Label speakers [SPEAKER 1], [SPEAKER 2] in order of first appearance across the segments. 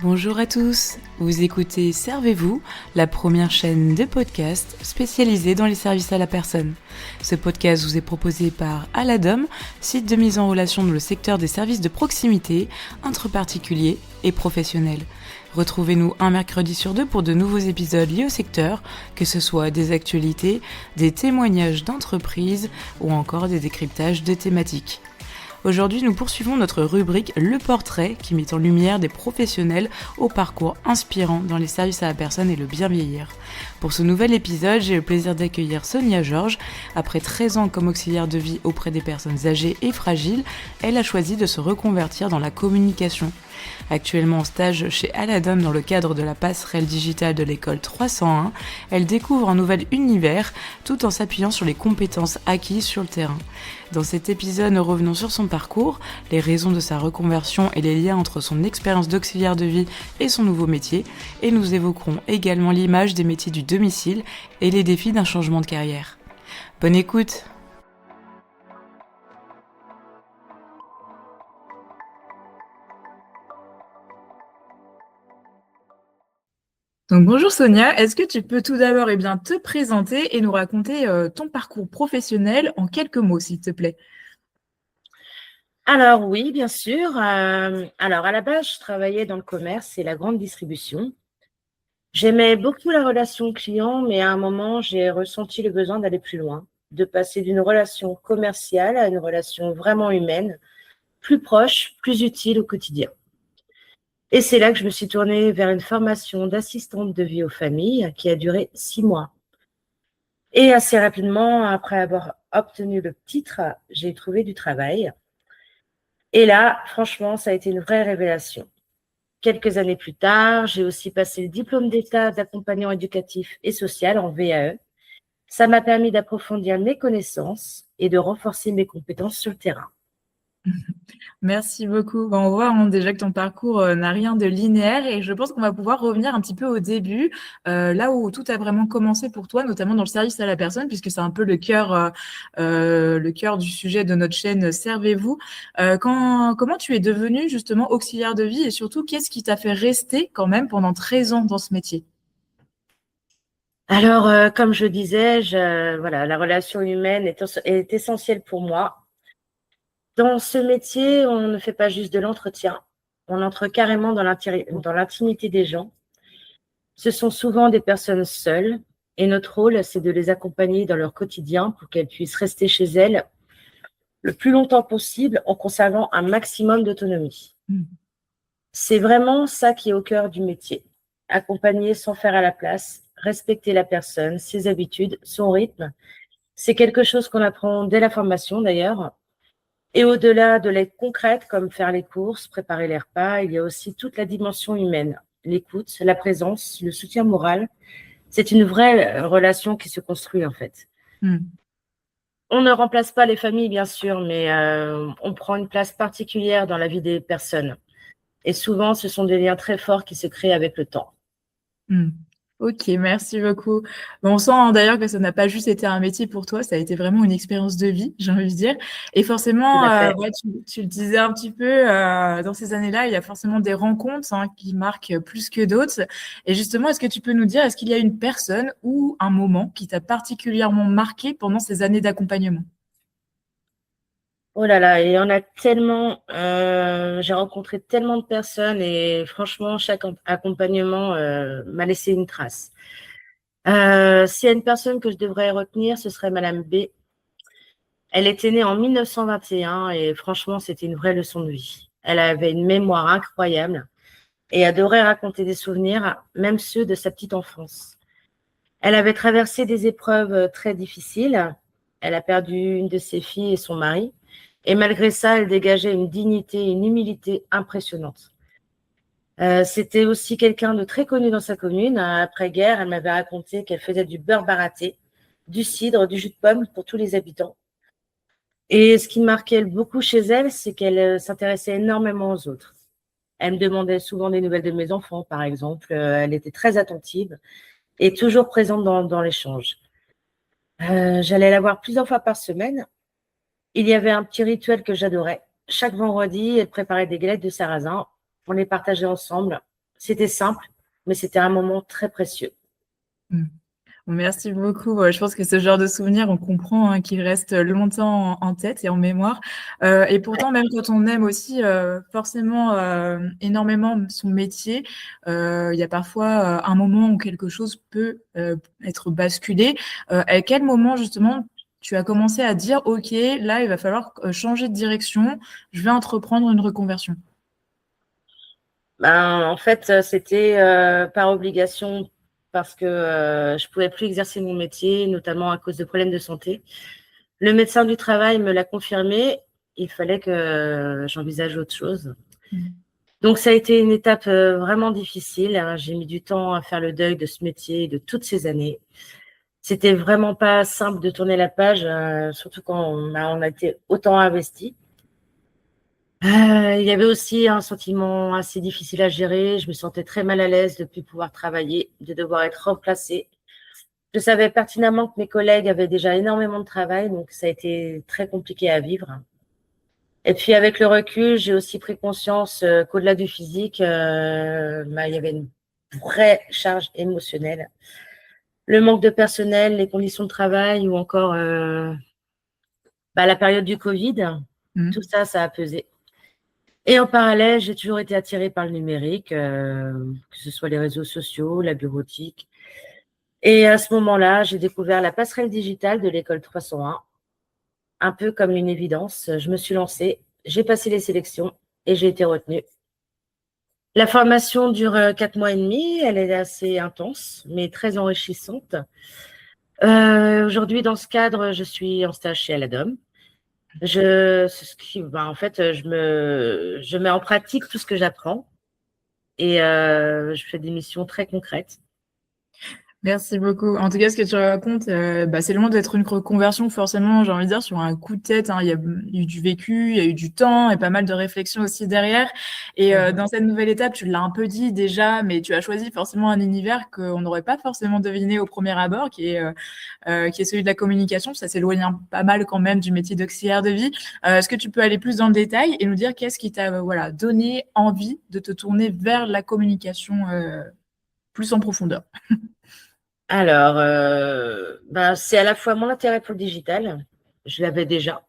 [SPEAKER 1] Bonjour à tous, vous écoutez Servez-vous, la première chaîne de podcast spécialisée dans les services à la personne. Ce podcast vous est proposé par Aladom, site de mise en relation dans le secteur des services de proximité entre particuliers et professionnels. Retrouvez-nous un mercredi sur deux pour de nouveaux épisodes liés au secteur, que ce soit des actualités, des témoignages d'entreprises ou encore des décryptages de thématiques. Aujourd'hui, nous poursuivons notre rubrique Le Portrait qui met en lumière des professionnels au parcours inspirant dans les services à la personne et le bien vieillir. Pour ce nouvel épisode, j'ai le plaisir d'accueillir Sonia Georges. Après 13 ans comme auxiliaire de vie auprès des personnes âgées et fragiles, elle a choisi de se reconvertir dans la communication. Actuellement en stage chez Aladom dans le cadre de la passerelle digitale de l'école 301, elle découvre un nouvel univers tout en s'appuyant sur les compétences acquises sur le terrain. Dans cet épisode, nous revenons sur son parcours, les raisons de sa reconversion et les liens entre son expérience d'auxiliaire de vie et son nouveau métier, et nous évoquerons également l'image des métiers du domicile et les défis d'un changement de carrière. Bonne écoute! Donc bonjour Sonia, est-ce que tu peux tout d'abord te présenter et nous raconter ton parcours professionnel en quelques mots, s'il te plaît?
[SPEAKER 2] Alors oui, bien sûr. Alors à la base, je travaillais dans le commerce et la grande distribution. J'aimais beaucoup la relation client, mais à un moment, j'ai ressenti le besoin d'aller plus loin, de passer d'une relation commerciale à une relation vraiment humaine, plus proche, plus utile au quotidien. Et c'est là que je me suis tournée vers une formation d'assistante de vie aux familles qui a duré 6 mois. Et assez rapidement, après avoir obtenu le titre, j'ai trouvé du travail. Et là, franchement, ça a été une vraie révélation. Quelques années plus tard, j'ai aussi passé le diplôme d'État d'accompagnant éducatif et social en VAE. Ça m'a permis d'approfondir mes connaissances et de renforcer mes compétences sur le terrain.
[SPEAKER 1] Merci beaucoup. On voit déjà que ton parcours n'a rien de linéaire et je pense qu'on va pouvoir revenir un petit peu au début, là où tout a vraiment commencé pour toi, notamment dans le service à la personne, puisque c'est un peu le cœur du sujet de notre chaîne Servez-vous. Comment tu es devenue justement auxiliaire de vie et surtout, qu'est-ce qui t'a fait rester quand même pendant 13 ans dans ce métier?
[SPEAKER 2] Alors, comme je disais, voilà, la relation humaine est essentielle pour moi. Dans ce métier, on ne fait pas juste de l'entretien, on entre carrément dans l'intimité des gens. Ce sont souvent des personnes seules et notre rôle, c'est de les accompagner dans leur quotidien pour qu'elles puissent rester chez elles le plus longtemps possible en conservant un maximum d'autonomie. C'est vraiment ça qui est au cœur du métier. Accompagner sans faire à la place, respecter la personne, ses habitudes, son rythme. C'est quelque chose qu'on apprend dès la formation d'ailleurs. Et au-delà de l'aide concrète, comme faire les courses, préparer les repas, il y a aussi toute la dimension humaine, l'écoute, la présence, le soutien moral. C'est une vraie relation qui se construit en fait. On ne remplace pas les familles, bien sûr, mais on prend une place particulière dans la vie des personnes. Et souvent, ce sont des liens très forts qui se créent avec le temps.
[SPEAKER 1] Ok, merci beaucoup. On sent d'ailleurs que ça n'a pas juste été un métier pour toi, ça a été vraiment une expérience de vie, j'ai envie de dire. Et forcément,
[SPEAKER 2] Tout à fait.
[SPEAKER 1] tu le disais un petit peu, dans ces années-là, il y a forcément des rencontres qui marquent plus que d'autres. Et justement, est-ce que tu peux nous dire, est-ce qu'il y a une personne ou un moment qui t'a particulièrement marqué pendant ces années d'accompagnement?
[SPEAKER 2] Oh là là, il y en a tellement. J'ai rencontré tellement de personnes et franchement, chaque accompagnement m'a laissé une trace. S'il y a une personne que je devrais retenir, ce serait Madame B. Elle était née en 1921 et franchement, c'était une vraie leçon de vie. Elle avait une mémoire incroyable et adorait raconter des souvenirs, même ceux de sa petite enfance. Elle avait traversé des épreuves très difficiles. Elle a perdu une de ses filles et son mari. Et malgré ça, elle dégageait une dignité et une humilité impressionnantes. C'était aussi quelqu'un de très connu dans sa commune. Après-guerre, elle m'avait raconté qu'elle faisait du beurre baraté, du cidre, du jus de pomme pour tous les habitants. Et ce qui marquait beaucoup chez elle, c'est qu'elle s'intéressait énormément aux autres. Elle me demandait souvent des nouvelles de mes enfants, par exemple. Elle était très attentive et toujours présente dans l'échange. J'allais la voir plusieurs fois par semaine. Il y avait un petit rituel que j'adorais. Chaque vendredi, elle préparait des galettes de sarrasin. On les partageait ensemble. C'était simple, mais c'était un moment très précieux.
[SPEAKER 1] Mmh. Merci beaucoup. Ouais, je pense que ce genre de souvenir, on comprend, hein, qu'il reste longtemps en tête et en mémoire. Et
[SPEAKER 2] Ouais.
[SPEAKER 1] pourtant, même quand on aime aussi, forcément, énormément son métier, il y a parfois, un moment où quelque chose peut, être basculé. À quel moment justement tu as commencé à dire: «OK, là, il va falloir, changer de direction, je vais entreprendre une reconversion»?
[SPEAKER 2] Ben, en fait, c'était par obligation parce que je pouvais plus exercer mon métier, notamment à cause de problèmes de santé. Le médecin du travail me l'a confirmé. Il fallait que j'envisage autre chose.
[SPEAKER 1] Mmh.
[SPEAKER 2] Donc, ça a été une étape vraiment difficile, hein. J'ai mis du temps à faire le deuil de ce métier, de toutes ces années. C'était vraiment pas simple de tourner la page, surtout quand on a été autant investi. Il y avait aussi un sentiment assez difficile à gérer. Je me sentais très mal à l'aise de ne plus pouvoir travailler, de devoir être remplacée. Je savais pertinemment que mes collègues avaient déjà énormément de travail, donc ça a été très compliqué à vivre. Et puis avec le recul, j'ai aussi pris conscience qu'au-delà du physique, il y avait une vraie charge émotionnelle. Le manque de personnel, les conditions de travail ou encore la période du Covid,
[SPEAKER 1] Mmh.
[SPEAKER 2] tout ça, ça a pesé. Et en parallèle, j'ai toujours été attirée par le numérique, que ce soit les réseaux sociaux, la bureautique. Et à ce moment-là, j'ai découvert la passerelle digitale de l'école 301, un peu comme une évidence. Je me suis lancée, j'ai passé les sélections et j'ai été retenue. La formation dure 4 mois et demi, elle est assez intense, mais très enrichissante. Aujourd'hui, dans ce cadre, je suis en stage chez Aladom. En fait, je mets en pratique tout ce que j'apprends. Et je fais des missions très concrètes.
[SPEAKER 1] Merci beaucoup. En tout cas, ce que tu racontes, c'est loin d'être une reconversion forcément, j'ai envie de dire, sur un coup de tête, hein. Il y a eu du vécu, il y a eu du temps et pas mal de réflexions aussi derrière. Et
[SPEAKER 2] Mmh.
[SPEAKER 1] dans cette nouvelle étape, tu l'as un peu dit déjà, mais tu as choisi forcément un univers qu'on n'aurait pas forcément deviné au premier abord, qui est celui de la communication. Ça s'éloigne pas mal quand même du métier d'auxiliaire de vie. Est-ce que tu peux aller plus dans le détail et nous dire qu'est-ce qui t'a voilà, donné envie de te tourner vers la communication plus en profondeur?
[SPEAKER 2] Alors, c'est à la fois mon intérêt pour le digital, je l'avais déjà,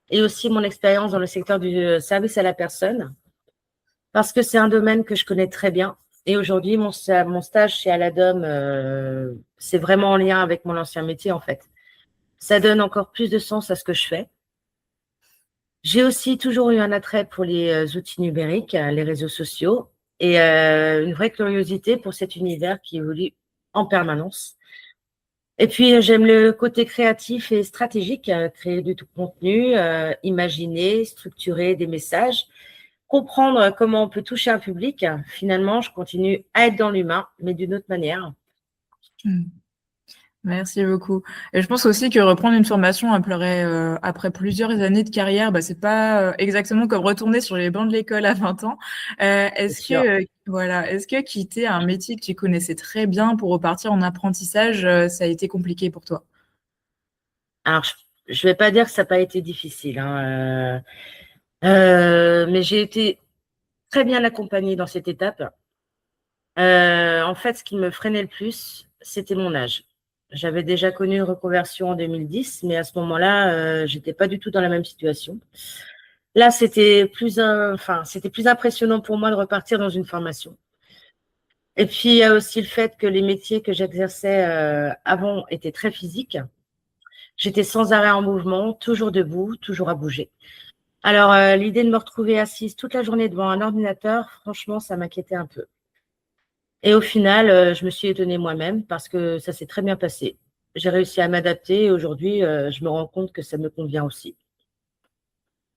[SPEAKER 2] et aussi mon expérience dans le secteur du service à la personne, parce que c'est un domaine que je connais très bien. Et aujourd'hui, mon stage chez Aladom, c'est vraiment en lien avec mon ancien métier, en fait. Ça donne encore plus de sens à ce que je fais. J'ai aussi toujours eu un attrait pour les outils numériques, les réseaux sociaux, et une vraie curiosité pour cet univers qui évolue en permanence. Et puis, j'aime le côté créatif et stratégique, créer du tout contenu, imaginer, structurer des messages, comprendre comment on peut toucher un public. Finalement, je continue à être dans l'humain, mais d'une autre manière.
[SPEAKER 1] Hmm. Merci beaucoup. Et je pense aussi que reprendre une formation après plusieurs années de carrière, c'est pas exactement comme retourner sur les bancs de l'école à 20 ans.
[SPEAKER 2] C'est sûr.
[SPEAKER 1] Est-ce que quitter un métier que tu connaissais très bien pour repartir en apprentissage, ça a été compliqué pour toi?
[SPEAKER 2] Alors, je vais pas dire que ça n'a pas été difficile, hein, mais j'ai été très bien accompagnée dans cette étape. En fait, ce qui me freinait le plus, c'était mon âge. J'avais déjà connu une reconversion en 2010, mais à ce moment-là, j'étais pas du tout dans la même situation. Là, c'était plus impressionnant pour moi de repartir dans une formation. Et puis, il y a aussi le fait que les métiers que j'exerçais avant étaient très physiques. J'étais sans arrêt en mouvement, toujours debout, toujours à bouger. Alors, l'idée de me retrouver assise toute la journée devant un ordinateur, franchement, ça m'inquiétait un peu. Et au final, je me suis étonnée moi-même parce que ça s'est très bien passé. J'ai réussi à m'adapter et aujourd'hui, je me rends compte que ça me convient aussi.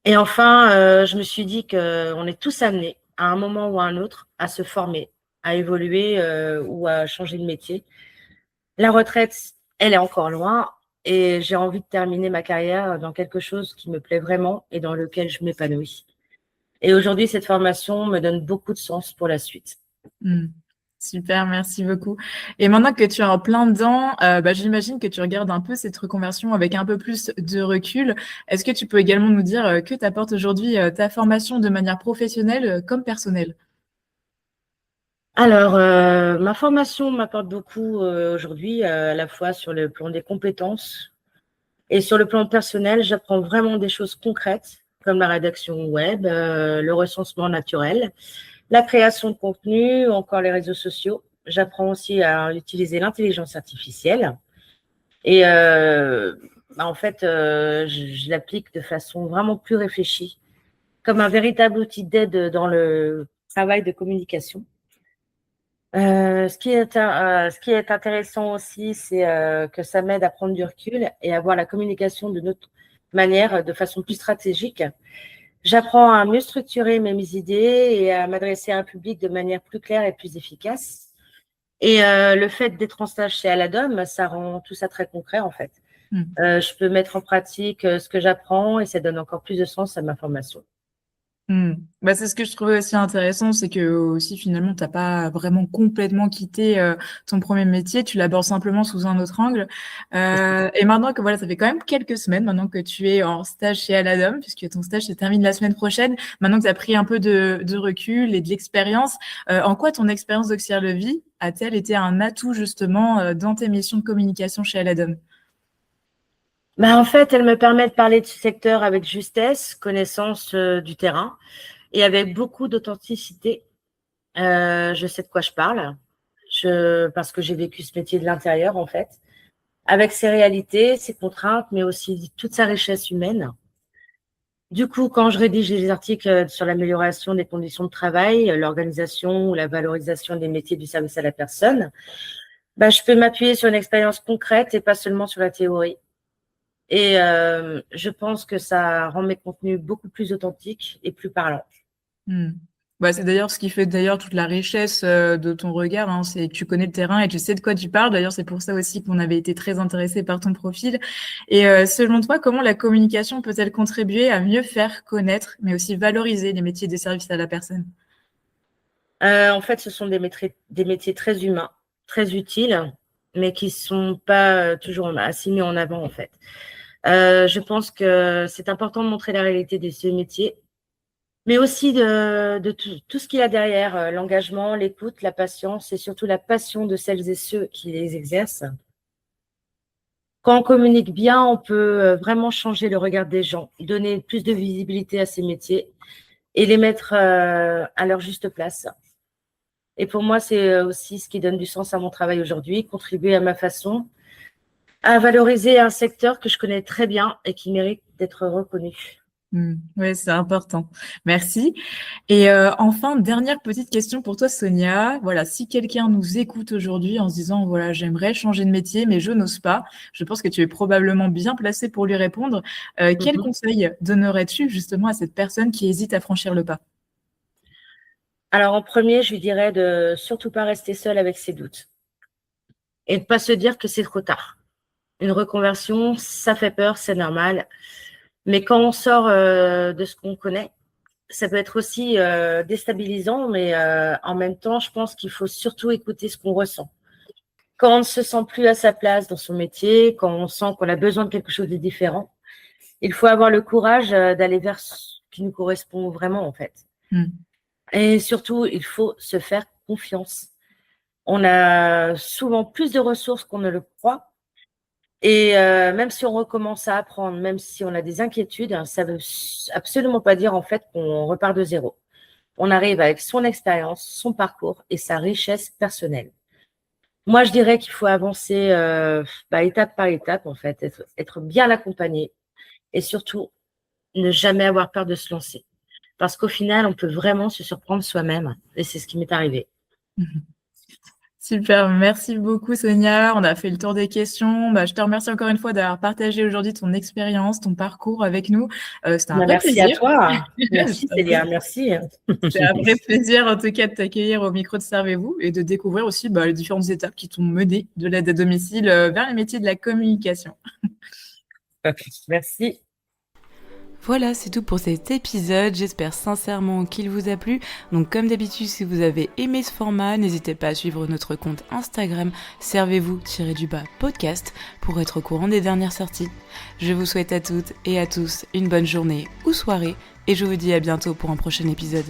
[SPEAKER 2] Et enfin, je me suis dit qu'on est tous amenés, à un moment ou à un autre, à se former, à évoluer, ou à changer de métier. La retraite, elle est encore loin et j'ai envie de terminer ma carrière dans quelque chose qui me plaît vraiment et dans lequel je m'épanouis. Et aujourd'hui, cette formation me donne beaucoup de sens pour la suite.
[SPEAKER 1] Hmm. Super, merci beaucoup. Et maintenant que tu es en plein dedans, j'imagine que tu regardes un peu cette reconversion avec un peu plus de recul. Est-ce que tu peux également nous dire que t'apporte aujourd'hui ta formation de manière professionnelle comme personnelle?
[SPEAKER 2] Alors, ma formation m'apporte beaucoup aujourd'hui, à la fois sur le plan des compétences et sur le plan personnel. J'apprends vraiment des choses concrètes, comme la rédaction web, le recensement naturel, la création de contenu, ou encore les réseaux sociaux. J'apprends aussi à utiliser l'intelligence artificielle. Et en fait, je l'applique de façon vraiment plus réfléchie, comme un véritable outil d'aide dans le travail de communication. Ce qui est intéressant aussi, c'est que ça m'aide à prendre du recul et à voir la communication de notre manière, de façon plus stratégique. J'apprends à mieux structurer mes idées et à m'adresser à un public de manière plus claire et plus efficace. Et le fait d'être en stage chez Aladom, ça rend tout ça très concret en fait.
[SPEAKER 1] Mm.
[SPEAKER 2] Je peux mettre en pratique ce que j'apprends et ça donne encore plus de sens à ma formation.
[SPEAKER 1] Bah, c'est ce que je trouvais aussi intéressant, c'est que aussi finalement t'as pas vraiment complètement quitté ton premier métier, tu l'abordes simplement sous un autre angle. Et maintenant que voilà, ça fait quand même quelques semaines maintenant que tu es en stage chez Aladom, puisque ton stage se termine la semaine prochaine. Maintenant que tu as pris un peu de recul et de l'expérience, en quoi ton expérience d'auxiliaire de vie a-t-elle été un atout justement dans tes missions de communication chez Aladom?
[SPEAKER 2] Bah, en fait, elle me permet de parler de ce secteur avec justesse, connaissance du terrain et avec beaucoup d'authenticité. Je sais de quoi je parle, parce que j'ai vécu ce métier de l'intérieur, en fait, avec ses réalités, ses contraintes, mais aussi toute sa richesse humaine. Du coup, quand je rédige des articles sur l'amélioration des conditions de travail, l'organisation ou la valorisation des métiers du service à la personne, bah, je peux m'appuyer sur une expérience concrète et pas seulement sur la théorie. Et je pense que ça rend mes contenus beaucoup plus authentiques et plus parlants.
[SPEAKER 1] Hmm. Bah, c'est d'ailleurs ce qui fait d'ailleurs toute la richesse de ton regard, hein, c'est que tu connais le terrain et tu sais de quoi tu parles. D'ailleurs, c'est pour ça aussi qu'on avait été très intéressé par ton profil. Et selon toi, comment la communication peut-elle contribuer à mieux faire connaître, mais aussi valoriser les métiers des services à la personne?
[SPEAKER 2] En fait, ce sont des métiers très humains, très utiles, mais qui ne sont pas toujours assez mis en avant, en fait. Je pense que c'est important de montrer la réalité de ce métier, mais aussi de tout ce qu'il y a derrière, l'engagement, l'écoute, la patience et surtout la passion de celles et ceux qui les exercent. Quand on communique bien, on peut vraiment changer le regard des gens, donner plus de visibilité à ces métiers et les mettre à leur juste place. Et pour moi, c'est aussi ce qui donne du sens à mon travail aujourd'hui, contribuer à ma façon à valoriser un secteur que je connais très bien et qui mérite d'être reconnu.
[SPEAKER 1] Oui, c'est important. Merci. Et enfin, dernière petite question pour toi, Sonia. Voilà, si quelqu'un nous écoute aujourd'hui en se disant, voilà, j'aimerais changer de métier, mais je n'ose pas, je pense que tu es probablement bien placée pour lui répondre. Quel
[SPEAKER 2] Mhm.
[SPEAKER 1] conseil donnerais-tu justement à cette personne qui hésite à franchir le pas?
[SPEAKER 2] Alors, en premier, je lui dirais de surtout pas rester seule avec ses doutes et de pas se dire que c'est trop tard. Une reconversion, ça fait peur, c'est normal. Mais quand on sort de ce qu'on connaît, ça peut être aussi déstabilisant, mais en même temps, je pense qu'il faut surtout écouter ce qu'on ressent. Quand on ne se sent plus à sa place dans son métier, quand on sent qu'on a besoin de quelque chose de différent, il faut avoir le courage d'aller vers ce qui nous correspond vraiment, en fait.
[SPEAKER 1] Hmm.
[SPEAKER 2] Et surtout, il faut se faire confiance. On a souvent plus de ressources qu'on ne le croit. Et même si on recommence à apprendre, même si on a des inquiétudes, hein, ça ne veut absolument pas dire en fait qu'on repart de zéro. On arrive avec son expérience, son parcours et sa richesse personnelle. Moi, je dirais qu'il faut avancer étape par étape, en fait, être bien accompagné et surtout ne jamais avoir peur de se lancer. Parce qu'au final, on peut vraiment se surprendre soi-même. Et c'est ce qui m'est arrivé.
[SPEAKER 1] Super, merci beaucoup Sonia. On a fait le tour des questions. Bah, je te remercie encore une fois d'avoir partagé aujourd'hui ton expérience, ton parcours avec nous. C'était un
[SPEAKER 2] Bah,
[SPEAKER 1] vrai
[SPEAKER 2] merci à
[SPEAKER 1] plaisir.
[SPEAKER 2] toi. Merci Célia, merci.
[SPEAKER 1] C'est un vrai plaisir en tout cas de t'accueillir au micro de Servez-vous et de découvrir aussi les différentes étapes qui t'ont mené de l'aide à domicile vers les métiers de la communication.
[SPEAKER 2] Merci.
[SPEAKER 1] Voilà, c'est tout pour cet épisode. J'espère sincèrement qu'il vous a plu. Donc comme d'habitude, si vous avez aimé ce format, n'hésitez pas à suivre notre compte Instagram servez-vous-podcast pour être au courant des dernières sorties. Je vous souhaite à toutes et à tous une bonne journée ou soirée et je vous dis à bientôt pour un prochain épisode.